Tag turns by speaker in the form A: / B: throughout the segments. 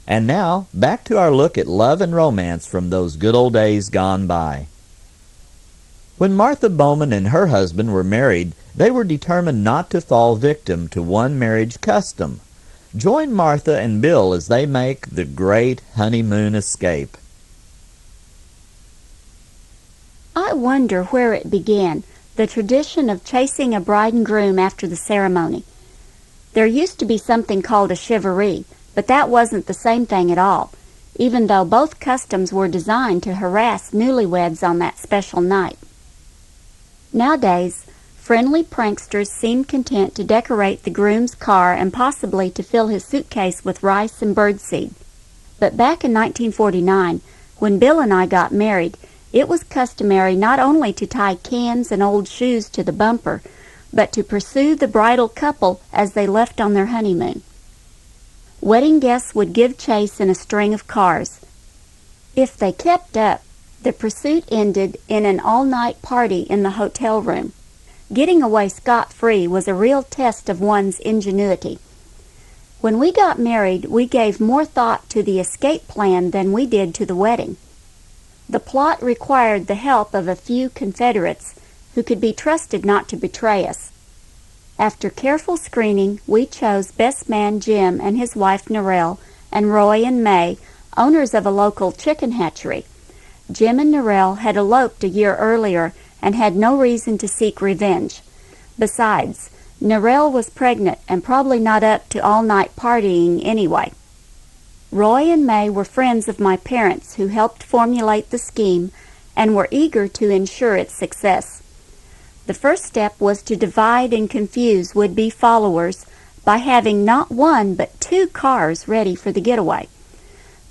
A: And now, back to our look at love and romance from those good old days gone by. When Martha Bowman and her husband were married, they were determined not to fall victim to one marriage custom. Join Martha and Bill as they make the great honeymoon escape.
B: I wonder where it began, the tradition of chasing a bride and groom after the ceremony. There used to be something called a Shivaree, but that wasn't the same thing at all, even though both customs were designed to harass newlyweds on that special night. Nowadays, friendly pranksters seem content to decorate the groom's car and possibly to fill his suitcase with rice and birdseed. But back in 1949, when Bill and I got married, it was customary not only to tie cans and old shoes to the bumper, but to pursue the bridal couple as they left on their honeymoon. Wedding guests would give chase in a string of cars. If they kept up, the pursuit ended in an all-night party in the hotel room. Getting away scot-free was a real test of one's ingenuity. When we got married, we gave more thought to the escape plan than we did to the wedding. The plot required the help of a few Confederates who could be trusted not to betray us. After careful screening, we chose best man Jim and his wife Narelle and Roy and May, owners of a local chicken hatchery. Jim and Narelle had eloped a year earlier and had no reason to seek revenge. Besides, Narelle was pregnant and probably not up to all-night partying anyway. Roy and May were friends of my parents who helped formulate the scheme and were eager to ensure its success. The first step was to divide and confuse would-be followers by having not one but 2 cars ready for the getaway.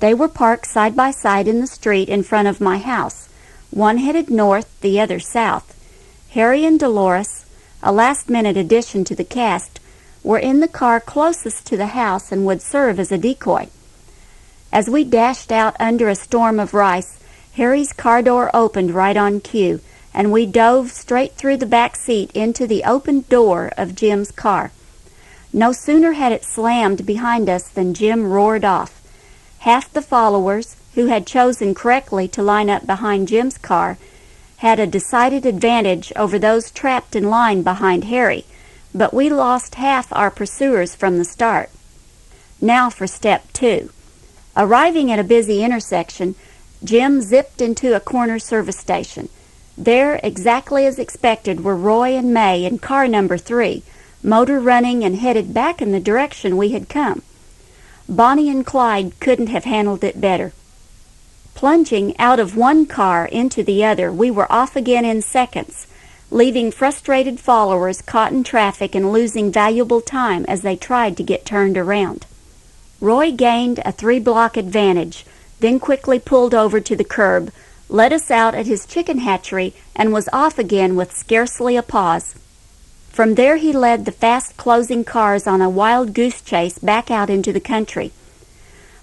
B: They were parked side by side in the street in front of my house, one headed north, the other south. Harry and Dolores, a last-minute addition to the cast, were in the car closest to the house and would serve as a decoy. As we dashed out under a storm of rice, Harry's car door opened right on cue, and we dove straight through the back seat into the open door of Jim's car. No sooner had it slammed behind us than Jim roared off. Half the followers, who had chosen correctly to line up behind Jim's car, had a decided advantage over those trapped in line behind Harry, but we lost half our pursuers from the start. Now for step 2. Arriving at a busy intersection, Jim zipped into a corner service station. There, exactly as expected, were Roy and May in car number 3, motor running and headed back in the direction we had come. Bonnie and Clyde couldn't have handled it better. Plunging out of one car into the other, we were off again in seconds, leaving frustrated followers caught in traffic and losing valuable time as they tried to get turned around. Roy gained a 3-block advantage, then quickly pulled over to the curb, let us out at his chicken hatchery, and was off again with scarcely a pause. From there he led the fast-closing cars on a wild goose chase back out into the country.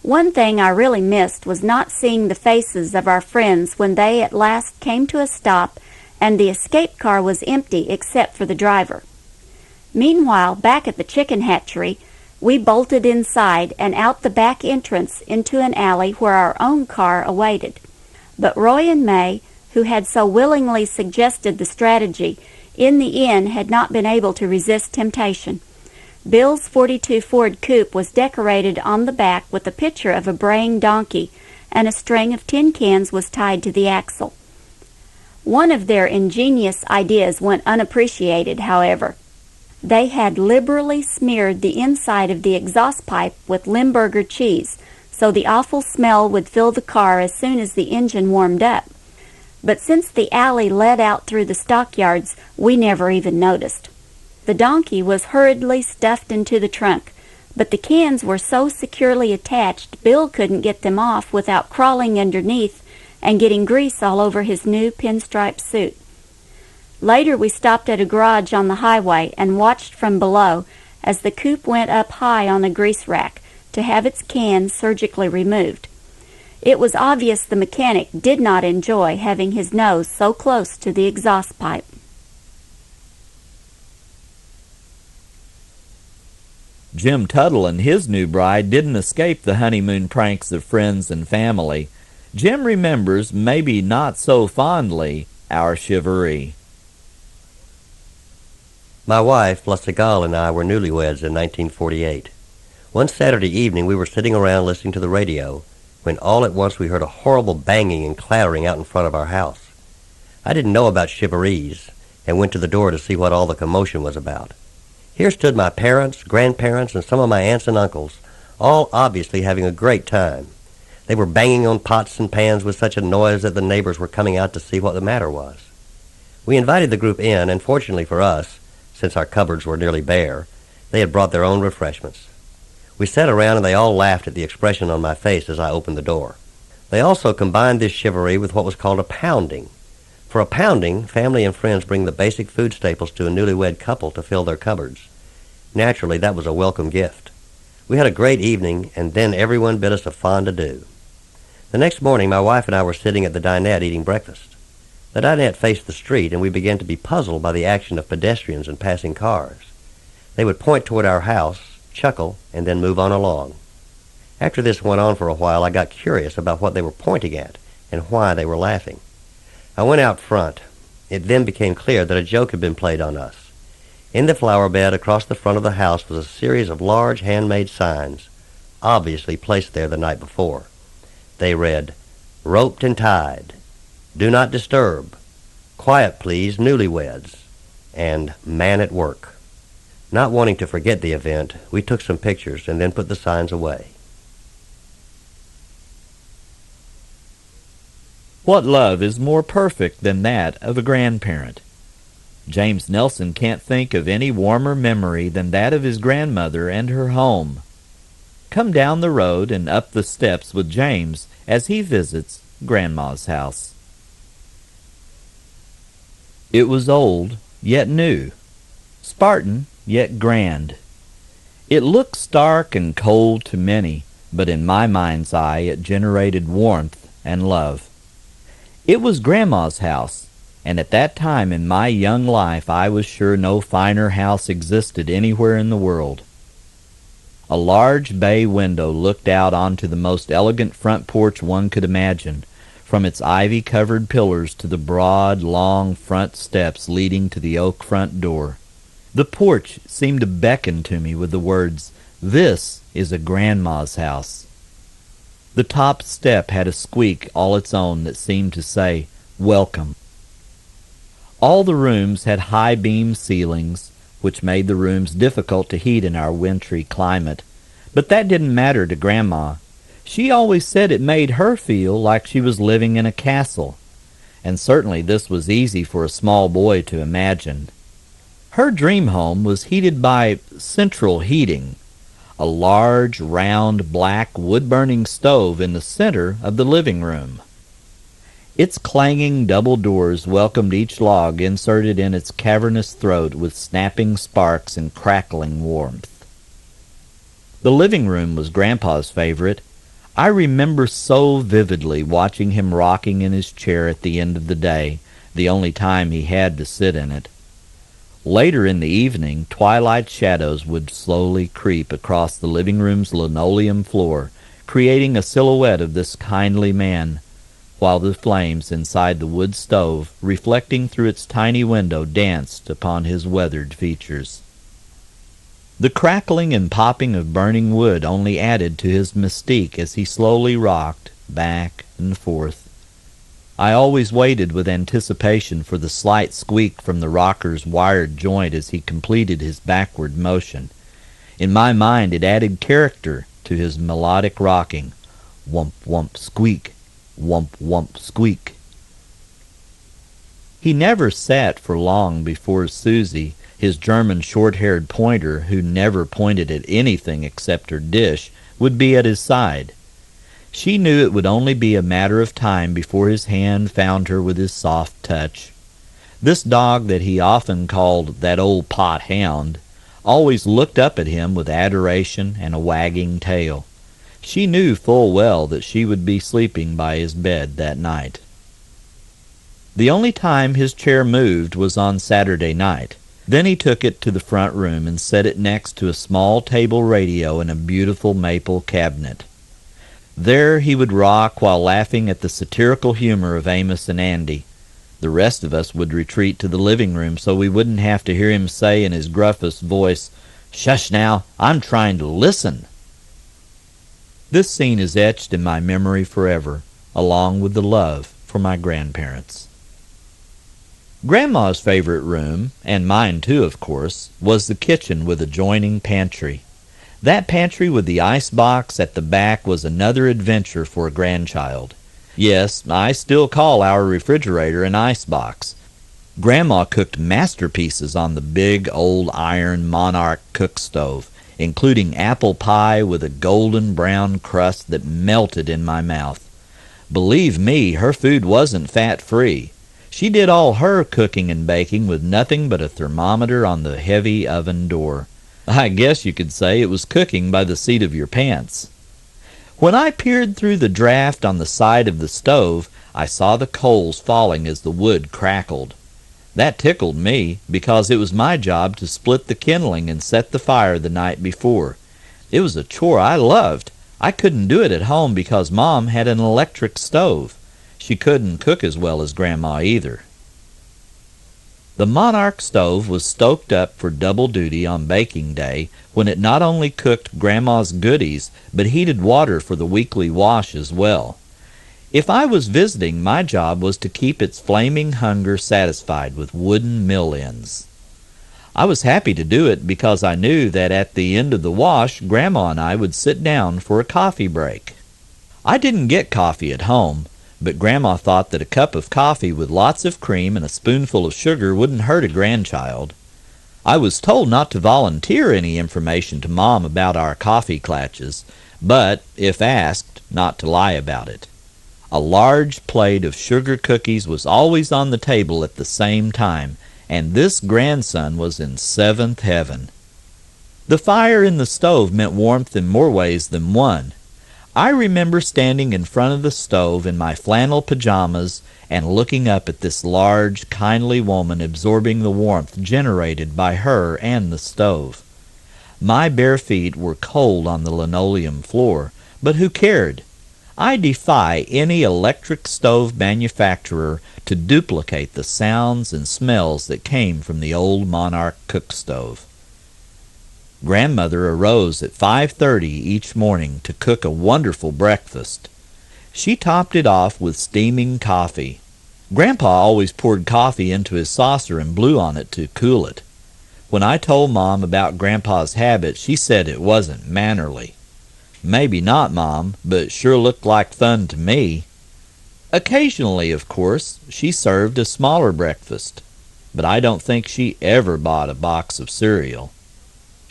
B: One thing I really missed was not seeing the faces of our friends when they at last came to a stop and the escape car was empty except for the driver. Meanwhile, back at the chicken hatchery, we bolted inside and out the back entrance into an alley where our own car awaited. But Roy and May, who had so willingly suggested the strategy, in the end had not been able to resist temptation. Bill's '42 Ford coupe was decorated on the back with a picture of a braying donkey, and a string of tin cans was tied to the axle. One of their ingenious ideas went unappreciated, however. They had liberally smeared the inside of the exhaust pipe with Limburger cheese, so the awful smell would fill the car as soon as the engine warmed up. But since the alley led out through the stockyards, we never even noticed. The donkey was hurriedly stuffed into the trunk, but the cans were so securely attached Bill couldn't get them off without crawling underneath and getting grease all over his new pinstripe suit. Later we stopped at a garage on the highway and watched from below as the coupe went up high on the grease rack to have its cans surgically removed. It was obvious the mechanic did not enjoy having his nose so close to the exhaust pipe.
A: Jim Tuttle and his new bride didn't escape the honeymoon pranks of friends and family. Jim remembers, maybe not so fondly, our Shivaree.
C: My wife, Livsey, and I were newlyweds in 1948. One Saturday evening we were sitting around listening to the radio when all at once we heard a horrible banging and clattering out in front of our house. I didn't know about Shivarees and went to the door to see what all the commotion was about. Here stood my parents, grandparents, and some of my aunts and uncles, all obviously having a great time. They were banging on pots and pans with such a noise that the neighbors were coming out to see what the matter was. We invited the group in, and fortunately for us, since our cupboards were nearly bare, they had brought their own refreshments. We sat around and they all laughed at the expression on my face as I opened the door. They also combined this Shivaree with what was called a pounding. For a pounding, family and friends bring the basic food staples to a newlywed couple to fill their cupboards. Naturally, that was a welcome gift. We had a great evening, and then everyone bid us a fond adieu. The next morning, my wife and I were sitting at the dinette eating breakfast. The dinette faced the street, and we began to be puzzled by the action of pedestrians and passing cars. They would point toward our house, chuckle, and then move on along. After this went on for a while, I got curious about what they were pointing at and why they were laughing. I went out front. It then became clear that a joke had been played on us. In the flower bed across the front of the house was a series of large handmade signs, obviously placed there the night before. They read, "Roped and tied," "Do not disturb," "Quiet please, newlyweds," and "Man at work." Not wanting to forget the event, we took some pictures and then put the signs away.
A: What love is more perfect than that of a grandparent? James Nelson can't think of any warmer memory than that of his grandmother and her home. Come down the road and up the steps with James as he visits Grandma's house. It was old, yet new, Spartan, yet grand. It looked stark and cold to many, but in my mind's eye it generated warmth and love. It was Grandma's house, and at that time in my young life I was sure no finer house existed anywhere in the world. A large bay window looked out onto the most elegant front porch one could imagine, from its ivy-covered pillars to the broad, long front steps leading to the oak front door. The porch seemed to beckon to me with the words, "This is a Grandma's house." The top step had a squeak all its own that seemed to say, "Welcome." All the rooms had high-beam ceilings, which made the rooms difficult to heat in our wintry climate. But that didn't matter to Grandma. She always said it made her feel like she was living in a castle, and certainly this was easy for a small boy to imagine. Her dream home was heated by central heating, a large, round, black, wood-burning stove in the center of the living room. Its clanging double doors welcomed each log inserted in its cavernous throat with snapping sparks and crackling warmth. The living room was Grandpa's favorite. I remember so vividly watching him rocking in his chair at the end of the day, the only time he had to sit in it. Later in the evening, twilight shadows would slowly creep across the living room's linoleum floor, creating a silhouette of this kindly man, while the flames inside the wood stove, reflecting through its tiny window, danced upon his weathered features. The crackling and popping of burning wood only added to his mystique as he slowly rocked back and forth. I always waited with anticipation for the slight squeak from the rocker's wired joint as he completed his backward motion. In my mind it added character to his melodic rocking. Whump, whump, squeak. Whump, whump, squeak. He never sat for long before Susie, his German short-haired pointer, who never pointed at anything except her dish, would be at his side. She knew it would only be a matter of time before his hand found her with his soft touch. This dog that he often called that old pot hound always looked up at him with adoration and a wagging tail. She knew full well that she would be sleeping by his bed that night. The only time his chair moved was on Saturday night. Then he took it to the front room and set it next to a small table radio and a beautiful maple cabinet. There he would rock while laughing at the satirical humor of Amos and Andy. The rest of us would retreat to the living room so we wouldn't have to hear him say in his gruffest voice, "Shush now, I'm trying to listen." This scene is etched in my memory forever, along with the love for my grandparents. Grandma's favorite room, and mine too, of course, was the kitchen with adjoining pantry. That pantry with the ice box at the back was another adventure for a grandchild. Yes, I still call our refrigerator an ice box. Grandma cooked masterpieces on the big old iron Monarch cook stove, including apple pie with a golden brown crust that melted in my mouth. Believe me, her food wasn't fat-free. She did all her cooking and baking with nothing but a thermometer on the heavy oven door. I guess you could say it was cooking by the seat of your pants. When I peered through the draft on the side of the stove, I saw the coals falling as the wood crackled. That tickled me, because it was my job to split the kindling and set the fire the night before. It was a chore I loved. I couldn't do it at home because Mom had an electric stove. She couldn't cook as well as Grandma either. The Monarch stove was stoked up for double duty on baking day, when it not only cooked Grandma's goodies, but heated water for the weekly wash as well. If I was visiting, my job was to keep its flaming hunger satisfied with wooden mill ends. I was happy to do it because I knew that at the end of the wash, Grandma and I would sit down for a coffee break. I didn't get coffee at home, but Grandma thought that a cup of coffee with lots of cream and a spoonful of sugar wouldn't hurt a grandchild. I was told not to volunteer any information to Mom about our coffee clatches, but, if asked, not to lie about it. A large plate of sugar cookies was always on the table at the same time, and this grandson was in seventh heaven. The fire in the stove meant warmth in more ways than one. I remember standing in front of the stove in my flannel pajamas and looking up at this large, kindly woman absorbing the warmth generated by her and the stove. My bare feet were cold on the linoleum floor, but who cared? I defy any electric stove manufacturer to duplicate the sounds and smells that came from the old Monarch cook stove. Grandmother arose at 5:30 each morning to cook a wonderful breakfast. She topped it off with steaming coffee. Grandpa always poured coffee into his saucer and blew on it to cool it. When I told Mom about Grandpa's habit, she said it wasn't mannerly. Maybe not, Mom, but sure looked like fun to me. Occasionally, of course, she served a smaller breakfast, but I don't think she ever bought a box of cereal.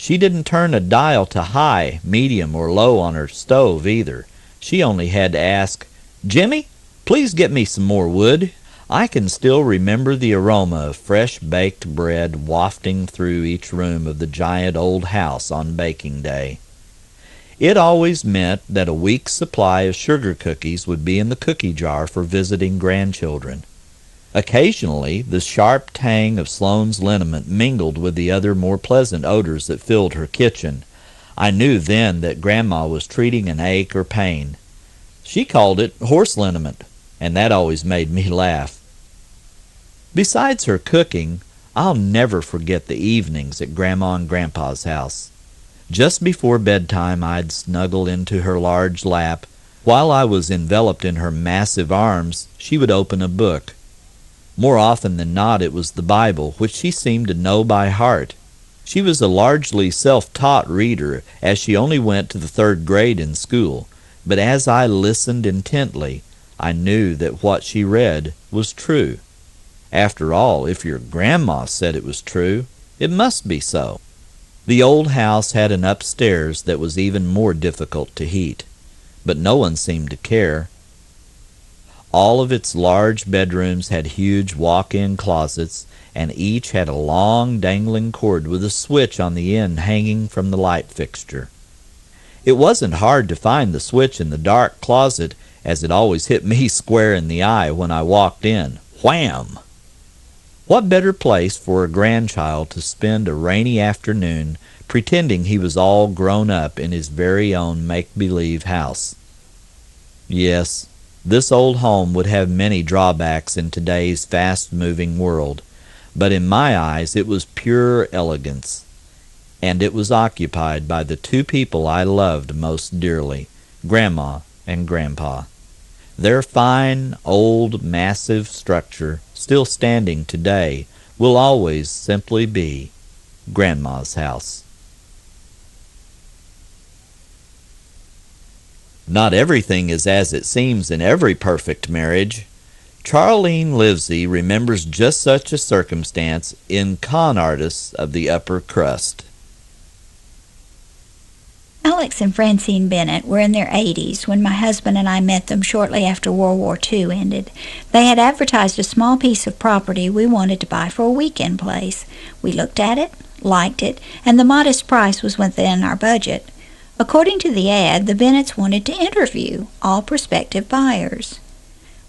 A: She didn't turn a dial to high, medium, or low on her stove either. She only had to ask, "Jimmy, please get me some more wood." I can still remember the aroma of fresh baked bread wafting through each room of the giant old house on baking day. It always meant that a week's supply of sugar cookies would be in the cookie jar for visiting grandchildren. Occasionally, the sharp tang of Sloane's liniment mingled with the other more pleasant odors that filled her kitchen. I knew then that Grandma was treating an ache or pain. She called it horse liniment, and that always made me laugh. Besides her cooking, I'll never forget the evenings at Grandma and Grandpa's house. Just before bedtime, I'd snuggle into her large lap. While I was enveloped in her massive arms, she would open a book. More often than not, it was the Bible, which she seemed to know by heart. She was a largely self-taught reader, as she only went to the 3rd grade in school. But as I listened intently, I knew that what she read was true. After all, if your grandma said it was true, it must be so. The old house had an upstairs that was even more difficult to heat, but no one seemed to care. All of its large bedrooms had huge walk-in closets, and each had a long dangling cord with a switch on the end hanging from the light fixture. It wasn't hard to find the switch in the dark closet, as it always hit me square in the eye when I walked in. Wham! What better place for a grandchild to spend a rainy afternoon pretending he was all grown up in his very own make-believe house? Yes, this old home would have many drawbacks in today's fast-moving world, but in my eyes it was pure elegance, and it was occupied by the two people I loved most dearly, Grandma and Grandpa. Their fine, old, massive structure, still standing today, will always simply be Grandma's house. Not everything is as it seems in every perfect marriage. Charlene Livsey remembers just such a circumstance in Con Artists of the Upper Crust.
D: Alex and Francine Bennett were in their 80s when my husband and I met them shortly after World War II ended. They had advertised a small piece of property we wanted to buy for a weekend place. We looked at it, liked it, and the modest price was within our budget. According to the ad, the Bennetts wanted to interview all prospective buyers.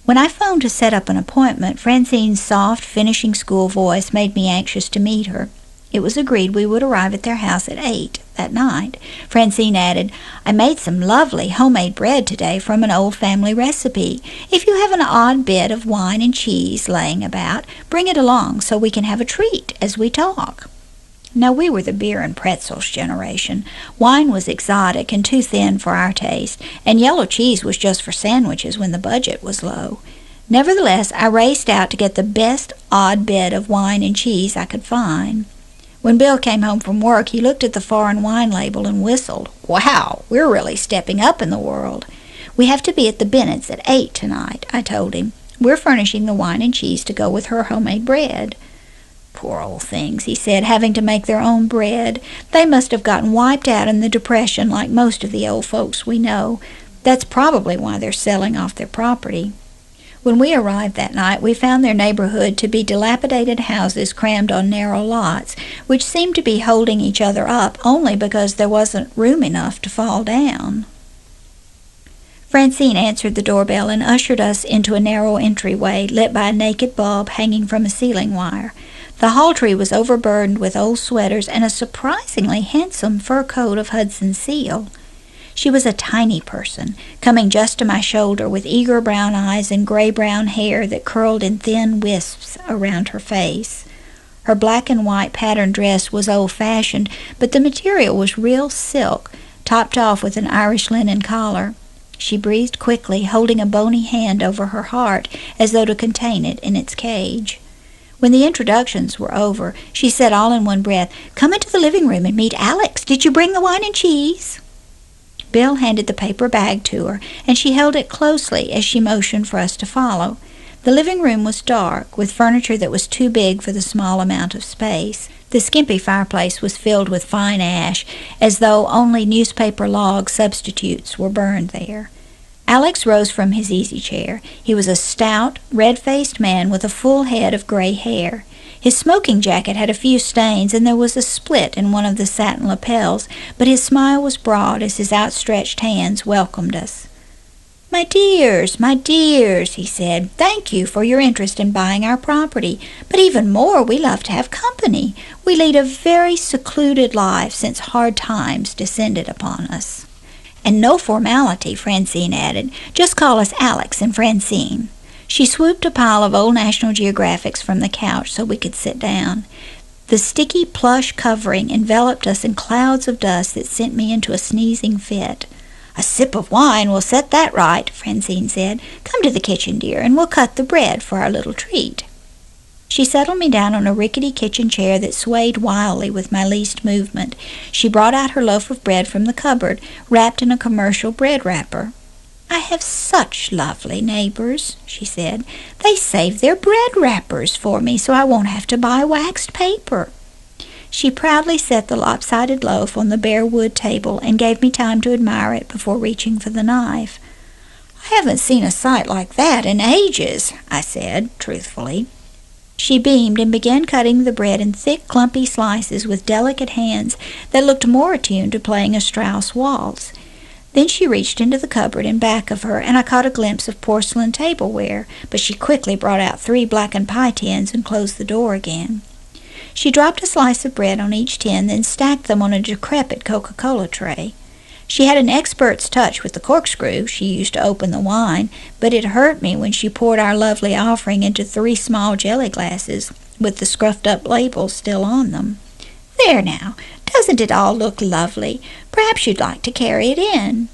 D: When I phoned to set up an appointment, Francine's soft, finishing school voice made me anxious to meet her. It was agreed we would arrive at their house at 8 that night. Francine added, "I made some lovely homemade bread today from an old family recipe. If you have an odd bit of wine and cheese laying about, bring it along so we can have a treat as we talk." Now, we were the beer and pretzels generation. Wine was exotic and too thin for our taste, and yellow cheese was just for sandwiches when the budget was low. Nevertheless, I raced out to get the best odd bit of wine and cheese I could find. When Bill came home from work, he looked at the foreign wine label and whistled. "Wow, we're really stepping up in the world." "We have to be at the Bennetts at 8 tonight," I told him. "We're furnishing the wine and cheese to go with her homemade bread." "Poor old things," he said, "having to make their own bread. They must have gotten wiped out in the Depression like most of the old folks we know. That's probably why they're selling off their property." When we arrived that night, we found their neighborhood to be dilapidated houses crammed on narrow lots, which seemed to be holding each other up only because there wasn't room enough to fall down. Francine answered the doorbell and ushered us into a narrow entryway lit by a naked bulb hanging from a ceiling wire. The hall tree was overburdened with old sweaters and a surprisingly handsome fur coat of Hudson seal. She was a tiny person, coming just to my shoulder with eager brown eyes and gray-brown hair that curled in thin wisps around her face. Her black and white patterned dress was old-fashioned, but the material was real silk, topped off with an Irish linen collar. She breathed quickly, holding a bony hand over her heart as though to contain it in its cage. When the introductions were over, she said all in one breath, "Come into the living room and meet Alex. Did you bring the wine and cheese?" Bill handed the paper bag to her, and she held it closely as she motioned for us to follow. The living room was dark, with furniture that was too big for the small amount of space. The skimpy fireplace was filled with fine ash, as though only newspaper log substitutes were burned there. Alex rose from his easy chair. He was a stout, red-faced man with a full head of gray hair. His smoking jacket had a few stains, and there was a split in one of the satin lapels, but his smile was broad as his outstretched hands welcomed us. My dears," he said, "thank you for your interest in buying our property. But even more, we love to have company. We lead a very secluded life since hard times descended upon us." "And no formality," Francine added. "Just call us Alex and Francine." She swooped a pile of old National Geographics from the couch so we could sit down. The sticky plush covering enveloped us in clouds of dust that sent me into a sneezing fit. "A sip of wine will set that right," Francine said. "Come to the kitchen, dear, and we'll cut the bread for our little treat." She settled me down on a rickety kitchen chair that swayed wildly with my least movement. She brought out her loaf of bread from the cupboard, wrapped in a commercial bread wrapper. "I have such lovely neighbors," she said. "They save their bread wrappers for me so I won't have to buy waxed paper." She proudly set the lopsided loaf on the bare wood table and gave me time to admire it before reaching for the knife. "I haven't seen a sight like that in ages," I said, truthfully. She beamed and began cutting the bread in thick, clumpy slices with delicate hands that looked more attuned to playing a Strauss waltz. Then she reached into the cupboard in back of her, and I caught a glimpse of porcelain tableware, but she quickly brought out 3 blackened pie tins and closed the door again. She dropped a slice of bread on each tin, then stacked them on a decrepit Coca-Cola tray. She had an expert's touch with the corkscrew she used to open the wine, but it hurt me when she poured our lovely offering into 3 small jelly glasses, with the scruffed-up labels still on them. "There now, doesn't it all look lovely? Perhaps you'd like to carry it in."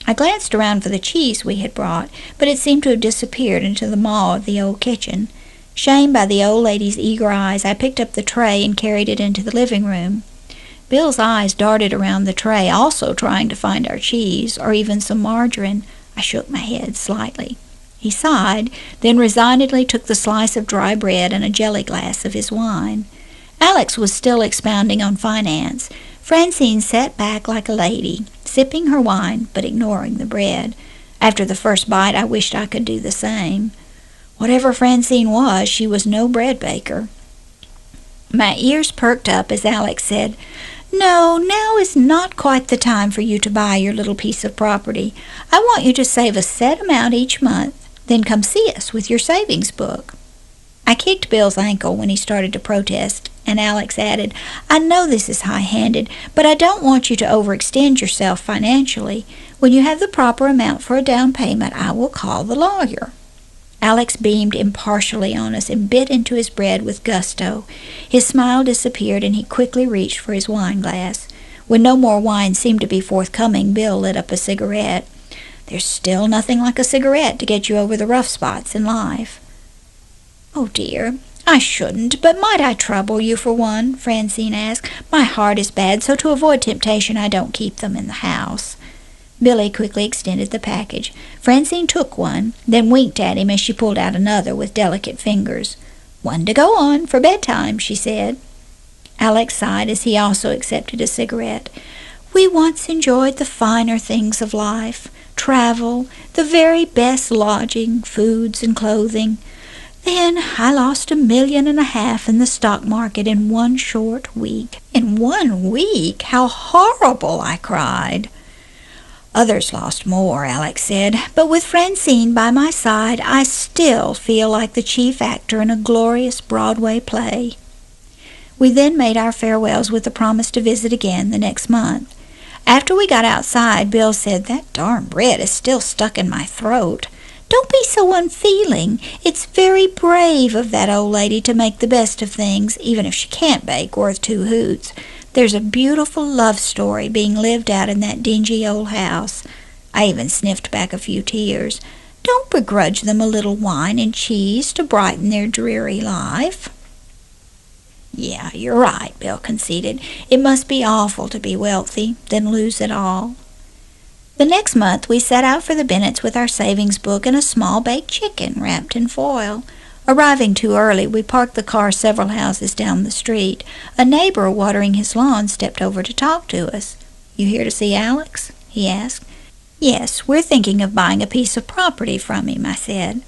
D: I glanced around for the cheese we had brought, but it seemed to have disappeared into the maw of the old kitchen. Shamed by the old lady's eager eyes, I picked up the tray and carried it into the living room. Bill's eyes darted around the tray, also trying to find our cheese, or even some margarine. I shook my head slightly. He sighed, then resignedly took the slice of dry bread and a jelly glass of his wine. Alex was still expounding on finance. Francine sat back like a lady, sipping her wine, but ignoring the bread. After the first bite, I wished I could do the same. Whatever Francine was, she was no bread baker. My ears perked up as Alex said, "No, now is not quite the time for you to buy your little piece of property. I want you to save a set amount each month, then come see us with your savings book." I kicked Bill's ankle when he started to protest, and Alex added, "I know this is high-handed, but I don't want you to overextend yourself financially. When you have the proper amount for a down payment, I will call the lawyer." Alex beamed impartially on us and bit into his bread with gusto. His smile disappeared, and he quickly reached for his wine glass. When no more wine seemed to be forthcoming, Bill lit up a cigarette. There's still nothing like a cigarette to get you over the rough spots in life. "Oh, dear, I shouldn't, but might I trouble you for one?" Francine asked. "My heart is bad, so to avoid temptation I don't keep them in the house." Billy quickly extended the package. Francine took one, then winked at him as she pulled out another with delicate fingers. "One to go on for bedtime," she said. Alex sighed as he also accepted a cigarette. "We once enjoyed the finer things of life, travel, the very best lodging, foods and clothing. Then I lost $1.5 million in the stock market in one short week." "In 1 week? How horrible!" I cried. "Others lost more," Alex said, "but with Francine by my side, I still feel like the chief actor in a glorious Broadway play." We then made our farewells with the promise to visit again the next month. After we got outside, Bill said, "That darn bread is still stuck in my throat." "Don't be so unfeeling. It's very brave of that old lady to make the best of things, even if she can't bake worth 2 hoots. There's a beautiful love story being lived out in that dingy old house." I even sniffed back a few tears. "Don't begrudge them a little wine and cheese to brighten their dreary life." "Yeah, you're right," Bill conceded. "It must be awful to be wealthy, then lose it all." The next month we set out for the Bennetts with our savings book and a small baked chicken wrapped in foil. Arriving too early, we parked the car several houses down the street. A neighbor watering his lawn stepped over to talk to us. "You here to see Alex?" he asked. "Yes, we're thinking of buying a piece of property from him," I said.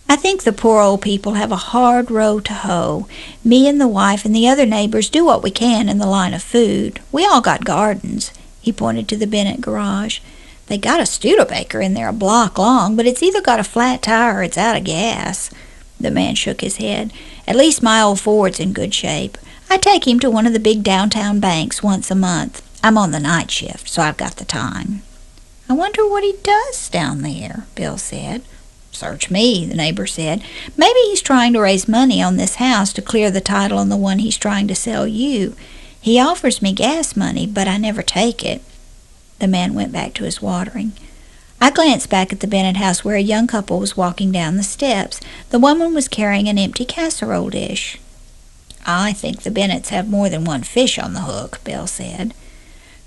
D: "I think the poor old people have a hard row to hoe. Me and the wife and the other neighbors do what we can in the line of food. We all got gardens." He pointed to the Bennett garage. "They got a Studebaker in there a block long, but it's either got a flat tire or it's out of gas." The man shook his head. "At least my old Ford's in good shape. I take him to one of the big downtown banks once a month. I'm on the night shift, so I've got the time." "I wonder what he does down there," Bill said. "Search me," the neighbor said. "Maybe he's trying to raise money on this house to clear the title on the one he's trying to sell you. He offers me gas money, but I never take it." The man went back to his watering. I glanced back at the Bennett house where a young couple was walking down the steps. The woman was carrying an empty casserole dish. "I think the Bennetts have more than one fish on the hook," Bill said.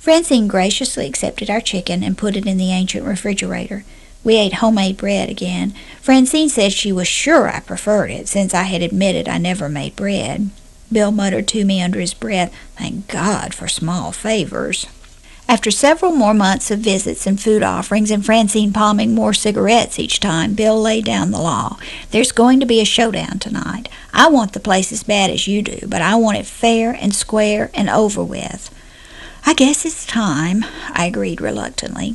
D: Francine graciously accepted our chicken and put it in the ancient refrigerator. We ate homemade bread again. Francine said she was sure I preferred it, since I had admitted I never made bread. Bill muttered to me under his breath, "Thank God for small favors." After several more months of visits and food offerings and Francine palming more cigarettes each time, Bill laid down the law. "There's going to be a showdown tonight. I want the place as bad as you do, but I want it fair and square and over with." "I guess it's time," I agreed reluctantly.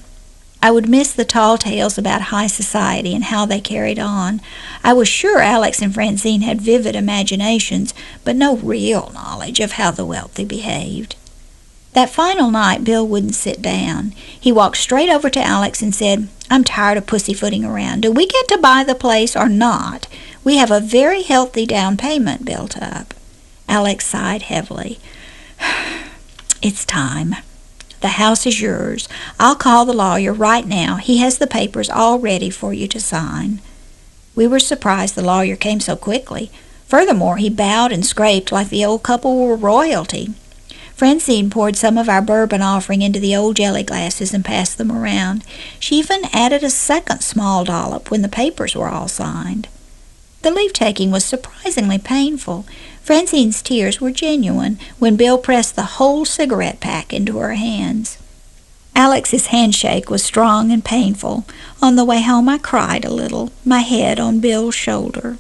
D: I would miss the tall tales about high society and how they carried on. I was sure Alex and Francine had vivid imaginations, but no real knowledge of how the wealthy behaved. That final night, Bill wouldn't sit down. He walked straight over to Alex and said, "I'm tired of pussyfooting around. Do we get to buy the place or not? We have a very healthy down payment built up." Alex sighed heavily. "It's time. The house is yours. I'll call the lawyer right now. He has the papers all ready for you to sign." We were surprised the lawyer came so quickly. Furthermore, he bowed and scraped like the old couple were royalty. Francine poured some of our bourbon offering into the old jelly glasses and passed them around. She even added a second small dollop when the papers were all signed. The leave-taking was surprisingly painful. Francine's tears were genuine when Bill pressed the whole cigarette pack into her hands. Alex's handshake was strong and painful. On the way home I cried a little, my head on Bill's shoulder.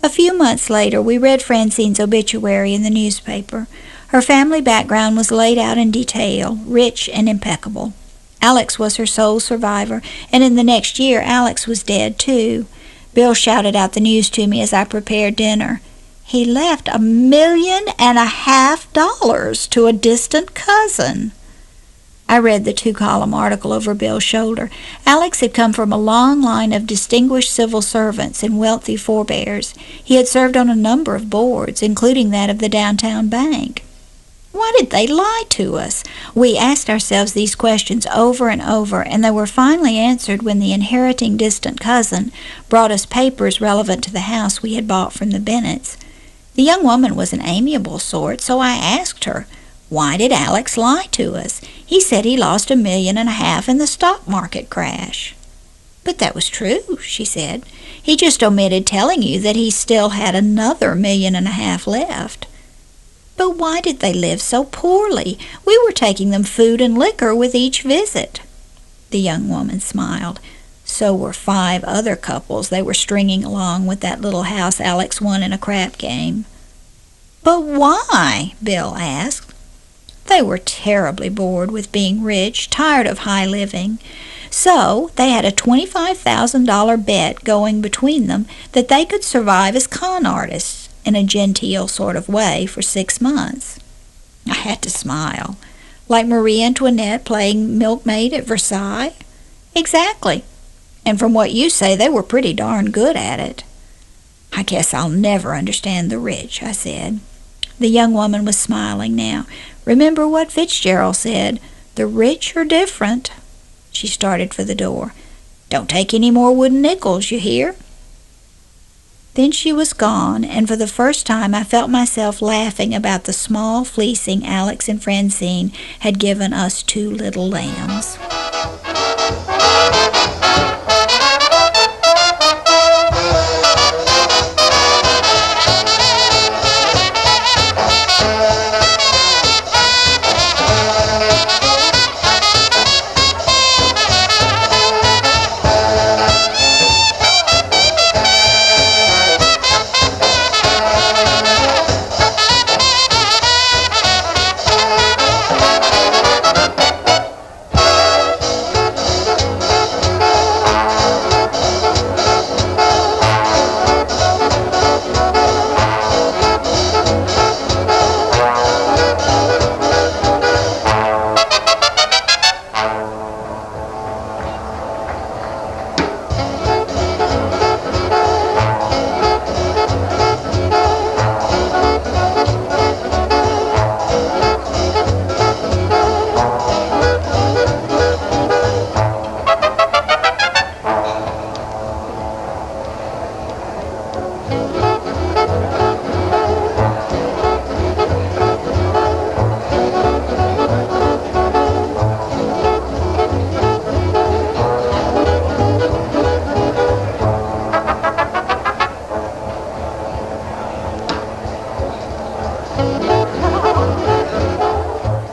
D: A few months later we read Francine's obituary in the newspaper. Her family background was laid out in detail, rich and impeccable. Alex was her sole survivor, and in the next year Alex was dead too. Bill shouted out the news to me as I prepared dinner. He left $1.5 million to a distant cousin. I read the 2-column article over Bill's shoulder. Alex had come from a long line of distinguished civil servants and wealthy forebears. He had served on a number of boards, including that of the downtown bank. Why did they lie to us? We asked ourselves these questions over and over, and they were finally answered when the inheriting distant cousin brought us papers relevant to the house we had bought from the Bennetts. The young woman was an amiable sort, so I asked her, "Why did Alex lie to us? He said he lost $1.5 million in the stock market crash." "But that was true," she said. "He just omitted telling you that he still had another $1.5 million left." "But why did they live so poorly? We were taking them food and liquor with each visit." The young woman smiled. So were 5 other couples they were stringing along with that little house Alex won in a crap game. "But why?" Bill asked. They were terribly bored with being rich, tired of high living. So they had a $25,000 bet going between them that they could survive as con artists in a genteel sort of way for 6 months. I had to smile. Like Marie Antoinette playing milkmaid at Versailles? Exactly. And from what you say, they were pretty darn good at it. "I guess I'll never understand the rich," I said. The young woman was smiling now. "Remember what Fitzgerald said, the rich are different." She started for the door. "Don't take any more wooden nickels, you hear?" Then she was gone, and for the first time I felt myself laughing about the small fleecing Alex and Francine had given us 2 little lambs.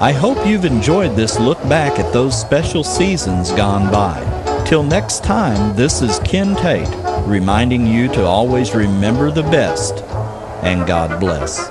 A: I hope you've enjoyed this look back at those special seasons gone by. Till next time, this is Ken Tate, reminding you to always remember the best, and God bless.